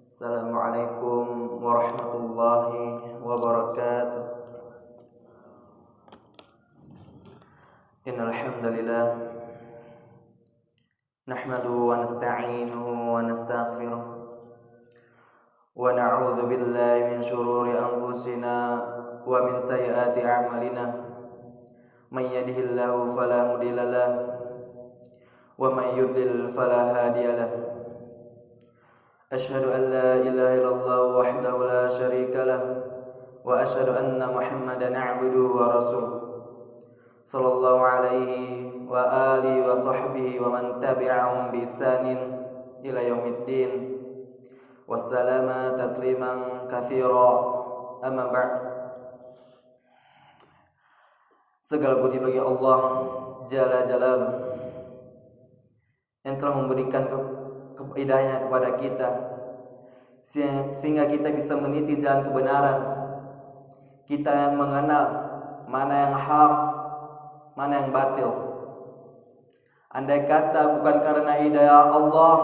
Assalamualaikum warahmatullahi wabarakatuh. Innal hamdalillah nahmaduhu wa nasta'inuhu wa nastaghfiruh wa na'udzu billahi min shururi anfusina wa min sayyiati a'malina. May yahdihillahu fala mudilla lahu wa may yudlil fala hadiya lahu. Asyhadu an la ilaha illallah wahdahu la syarika lah wa asyhadu anna Muhammadan 'abduhu wa rasuluh sallallahu alaihi wa alihi wa sahbihi wa man tabi'ahum bi ihsanin ila yaumiddin. Wassalamu tasliman katsira. Amma ba'd. Segala puji bagi Allah Jalla Jalaluhu yang telah memberikan hidayahnya kepada kita sehingga kita bisa meniti jalan kebenaran. Kita mengenal mana yang hak, mana yang batil. Andai kata bukan karena hidayah Allah,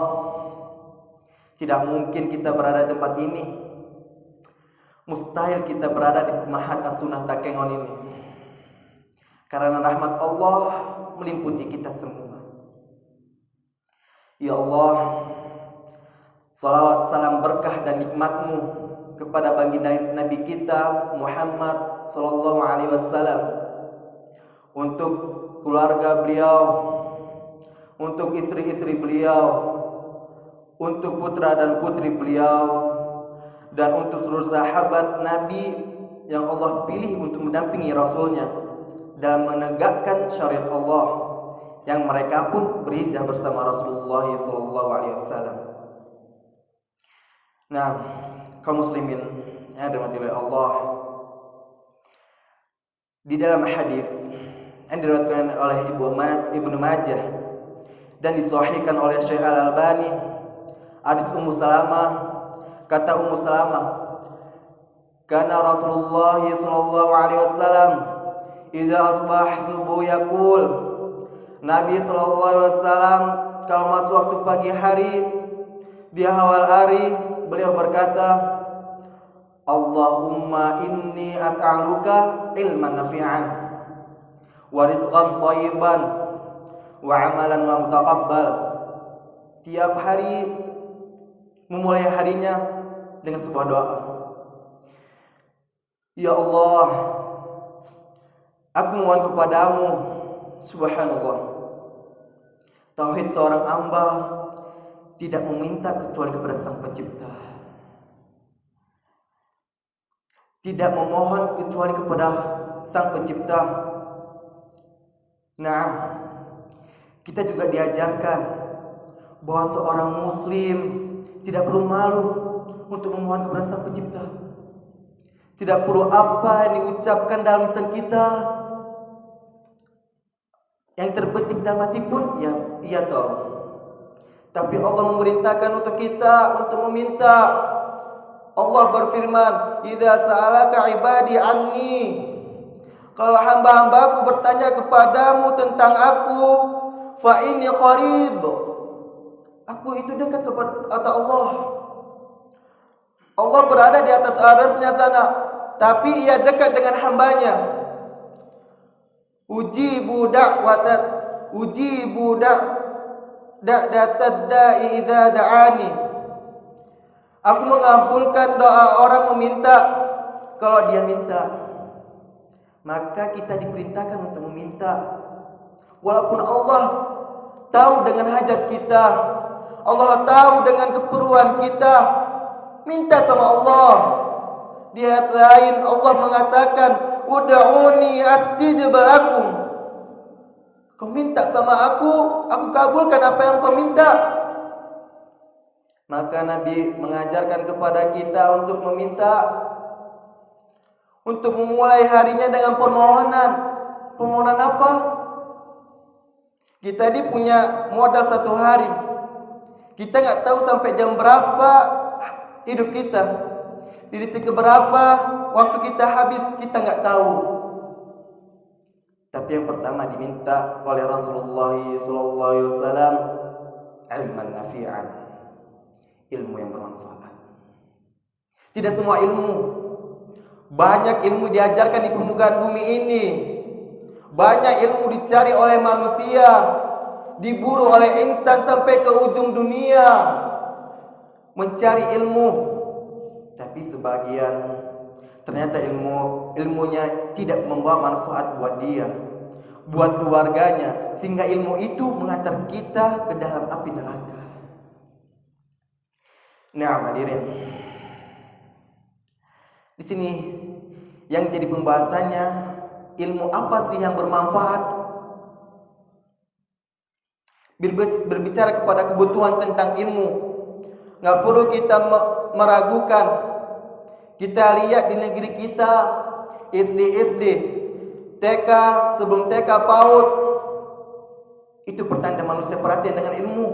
tidak mungkin kita berada di tempat ini. Mustahil kita berada di Mahat As-Sunnah Takengon ini. Karena rahmat Allah meliputi kita semua. Ya Allah, salawat salam berkah dan nikmat-Mu kepada baginda Nabi kita Muhammad sallallahu alaihi wasallam, untuk keluarga beliau, untuk istri-istri beliau, untuk putra dan putri beliau, dan untuk seluruh sahabat Nabi yang Allah pilih untuk mendampingi Rasulnya dalam menegakkan syariat Allah, yang mereka pun berizah bersama Rasulullah sallallahu alaihi wasallam. Nah, kaum muslimin yang dirahmati oleh Allah, di dalam hadis yang diriwayatkan oleh Ibnu Majah dan disahihkan oleh Syekh Al-Albani, hadis Ummu Salamah, kata Ummu Salamah, kana Rasulullah sallallahu alaihi wasallam idza asbah subuh yaqul, Nabi sallallahu alaihi wasallam kalau masuk waktu pagi hari, di awal hari beliau berkata, Allahumma inni as'aluka ilman nafi'an wa rizqan thayyiban wa amalan wa mutaqabbal. Tiap hari memulai harinya dengan sebuah doa. Ya Allah, aku mohon kepadamu, subhanallah, tauhid seorang hamba tidak meminta kecuali kepada Sang Pencipta, tidak memohon kecuali kepada Sang Pencipta. Nah, kita juga diajarkan bahwa seorang muslim tidak perlu malu untuk memohon kepada Sang Pencipta. Tidak perlu apa yang diucapkan dalam lisan kita, yang terbetik dalam hati pun ya iya tahu. Tapi Allah memerintahkan untuk kita untuk meminta. Allah berfirman, "Idza sa'alaka 'ibadi anni." Kalau hamba-hambaku bertanya kepadamu tentang aku, fa inni qarib. Aku itu dekat kepada kata Allah. Allah berada di atas arasnya sana, tapi ia dekat dengan hambanya. Ujibu da'datad da'i idza da'ani. Aku mengabulkan doa orang meminta kalau dia minta. Maka kita diperintahkan untuk meminta. Walaupun Allah tahu dengan hajat kita, Allah tahu dengan keperluan kita, minta sama Allah. Di ayat lain Allah mengatakan, "Ud'uni astajib lakum." Kau minta sama aku kabulkan apa yang kau minta. Maka Nabi mengajarkan kepada kita untuk meminta, untuk memulai harinya dengan permohonan. Permohonan apa? Kita ini punya modal satu hari. Kita nggak tahu sampai jam berapa hidup kita. Di detik berapa waktu kita habis, kita nggak tahu. Tapi yang pertama diminta oleh Rasulullah sallallahu alaihi wasallam ilman nafi'an, ilmu yang bermanfaat. Tidak semua ilmu. Banyak ilmu diajarkan di permukaan bumi ini. Banyak ilmu dicari oleh manusia, diburu oleh insan sampai ke ujung dunia mencari ilmu. Tapi sebagian ternyata ilmunya tidak membawa manfaat buat dia, buat keluarganya, sehingga ilmu itu mengantar kita ke dalam api neraka. Nah, hadirin, di sini yang jadi pembahasannya, ilmu apa sih yang bermanfaat? Berbicara kepada kebutuhan tentang ilmu, nggak perlu kita meragukan. Kita lihat di negeri kita, SD, TK, sebelum TK, PAUD, itu pertanda manusia perhatian dengan ilmu.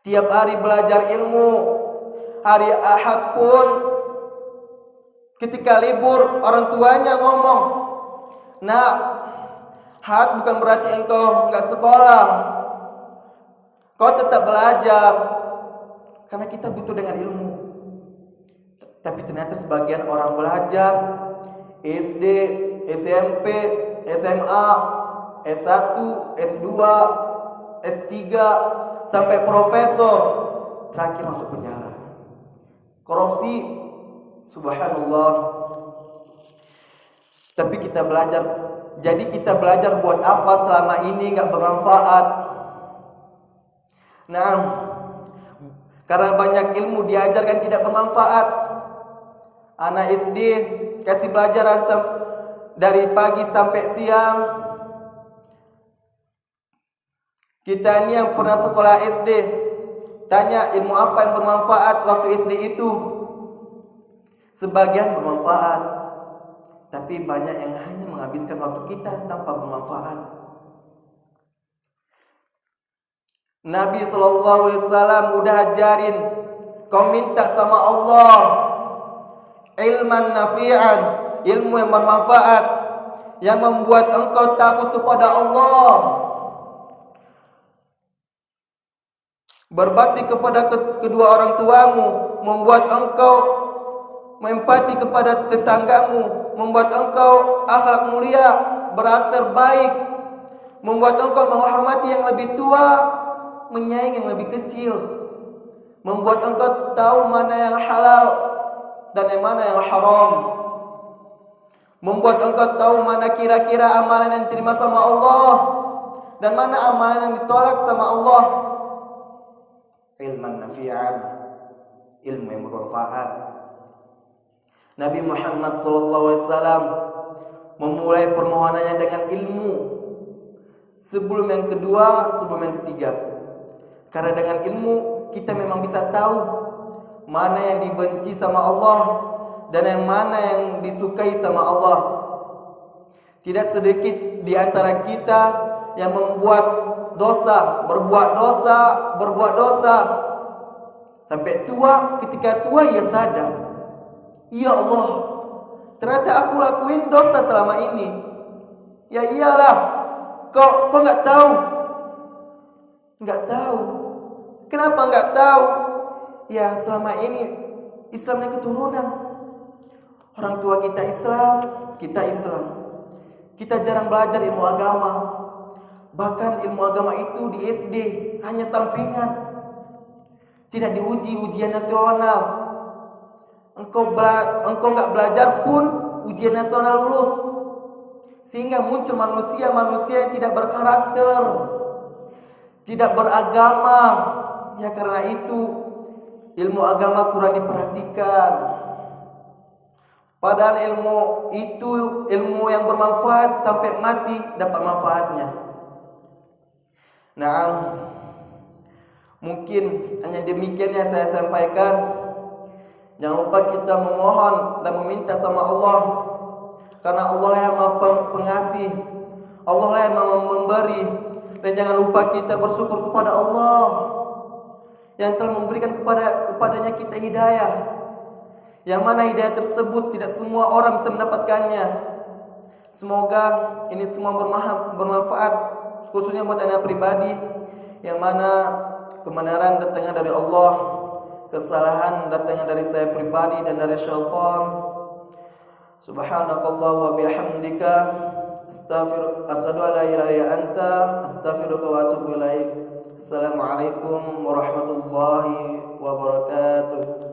Tiap hari belajar ilmu. Hari Ahad pun ketika libur, orang tuanya ngomong, "Nak, Ahad bukan berarti engkau enggak sekolah. Kau tetap belajar." Karena kita butuh dengan ilmu. Tapi ternyata sebagian orang belajar SD, SMP, SMA, S1, S2, S3 sampai profesor, terakhir masuk penjara. Korupsi, subhanallah. Tapi kita belajar. Jadi kita belajar buat apa selama ini nggak bermanfaat? Nah, karena banyak ilmu diajarkan tidak bermanfaat. Anak SD kasih pelajaran dari pagi sampai siang. Kita ini yang pernah sekolah SD, tanya ilmu apa yang bermanfaat waktu SD itu. Sebagian bermanfaat, tapi banyak yang hanya menghabiskan waktu kita tanpa bermanfaat. Nabi SAW udah ajarin, kau minta sama Allah ilman nafi'an, ilmu yang bermanfaat, yang membuat engkau takut kepada Allah, berbakti kepada kedua orang tuamu, membuat engkau empati kepada tetanggamu, membuat engkau akhlak mulia, berakhlak baik, membuat engkau menghormati yang lebih tua, menyayangi yang lebih kecil, membuat engkau tahu mana yang halal dan yang mana yang haram, membuat engkau tahu mana kira-kira amalan yang diterima sama Allah dan mana amalan yang ditolak sama Allah. Ilman nafi'an, ilmu yang bermanfaat. Nabi Muhammad SAW memulai permohonannya dengan ilmu sebelum yang kedua, sebelum yang ketiga. Karena dengan ilmu kita memang bisa tahu mana yang dibenci sama Allah dan yang mana yang disukai sama Allah. Tidak sedikit di antara kita yang membuat dosa, berbuat dosa sampai tua. Ketika tua ia sadar, ya Allah, ternyata aku lakuin dosa selama ini. Ya iyalah, kok nggak tahu? Nggak tahu. Kenapa nggak tahu? Ya selama ini Islamnya keturunan. Orang tua kita Islam, kita Islam. Kita jarang belajar ilmu agama. Bahkan ilmu agama itu di SD hanya sampingan. Tidak diuji ujian nasional. Engkau nggak belajar pun ujian nasional lulus. Sehingga muncul manusia-manusia yang tidak berkarakter, tidak beragama. Ya karena itu ilmu agama kurang diperhatikan. Padahal ilmu itu ilmu yang bermanfaat, sampai mati dapat manfaatnya. Nah, mungkin hanya demikian yang saya sampaikan. Jangan lupa kita memohon dan meminta sama Allah, karena Allah yang Maha Pengasih, Allah yang Maha Memberi. Dan jangan lupa kita bersyukur kepada Allah yang telah memberikan kepadanya kita hidayah, yang mana hidayah tersebut tidak semua orang bisa mendapatkannya. Semoga ini semua bermanfaat, khususnya buat anda pribadi, yang mana kebenaran datangnya dari Allah, kesalahan datangnya dari saya pribadi dan dari syaitan. Subhanakallah wa bihamdika asyhadu an la ilaha illa anta astaghfiruka wa atubu ilaik. Assalamualaikum warahmatullahi wabarakatuh.